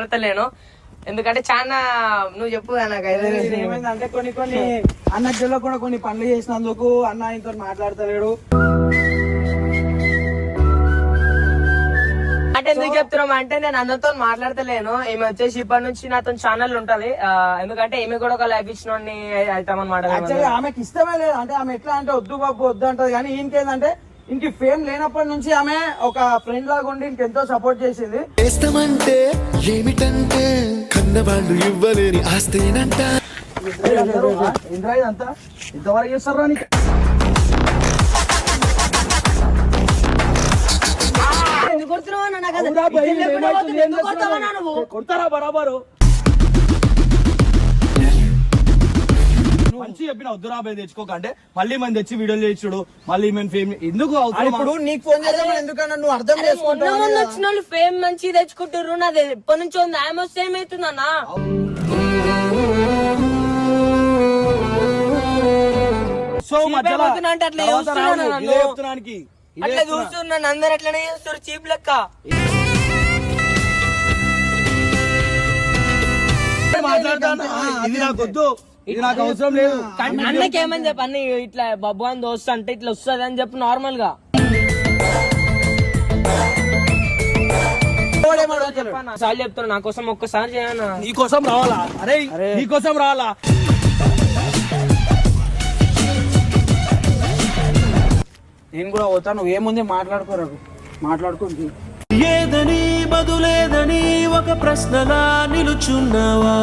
మాట్లాడతలేను ఎందుకంటే చాలా నువ్వు చెప్పు నాకు ఏమైందంటే కొన్ని అన్న జిల్లా కూడా కొన్ని పనులు చేసినందుకు అన్న ఇంతో మాట్లాడతలేడు. అంటే ఎందుకు చెప్తున్నాం అంటే నేను అన్నతో మాట్లాడతలేను. ఈమె వచ్చేసి ఇప్పటి నుంచి నాతో ఛానల్ ఉంటది. ఎందుకంటే ఈమె కూడా ఒక లైఫ్ ఇచ్చిన అవుతామన్నమాట. ఆమెకి ఇష్టమే లేదు. అంటే ఆమె ఎట్లా అంటే వద్దు బాబు వద్దు అంటది. కానీ ఇంకేందంటే ఇంక ఫేమ్ లేనప్పటి నుంచి ఆమె ఒక ఫ్రెండ్ లాగా ఉండి ఇంకెంతో సపోర్ట్ చేసింది. చేస్తామంటే ఏమిటంటే కన్నవాళ్ళు ఇవ్వలేని ఆస్తేనంట. ఇంద్రా ఇదంతా ఇంతవరకు చేస్తారా నీకు? కొడతారా బరాబరు మంచి చెప్పిన వద్దురాబాయ్ తెచ్చుకోకంటే మళ్ళీ మనం తెచ్చి వీడియోలు చేయించుడు మళ్ళీ మేము ఫేమ్ ఎందుకు ఇప్పుడు నీకు ఫోన్ చేద్దాం ఎందుకన్నా నువ్వు అర్థం చేసుకుంటావు. వచ్చిన వాళ్ళు ఫేమ్ మంచి తెచ్చుకుంటారు. నాది ఎప్పటి నుంచో ఉంది. ఆమె వస్తే ఏమైతుందన్నా? సో మధ్యలో అంటే అట్లా చూస్తున్నాను నన్ను. చెప్తున్నానికి అట్లా చూస్తున్నాను అందరు అట్లనే చూస్తారు చీప్ లెక్క. మాట్లాడతాను ఇది నాకు వద్దు, ఇది నాకు అవసరం లేదు. అన్నకి ఏమని చెప్పు అన్న ఇట్లా బబ్బు అని దోస్తు అంటే ఇట్లా వస్తుంది అని చెప్పు నార్మల్ గా. సార్ చెప్తున్నా నా కోసం ఒక్కసారి చేయనా? నీకోసం రావాలా? అరే నీకోసం రావాలా? నేను కూడా పోతా. నువ్వు ఏముంది మాట్లాడుకోరాకు, మాట్లాడుకుంది. ఏదని బదులేదని ఒక ప్రశ్నలా నిలుచున్నావా?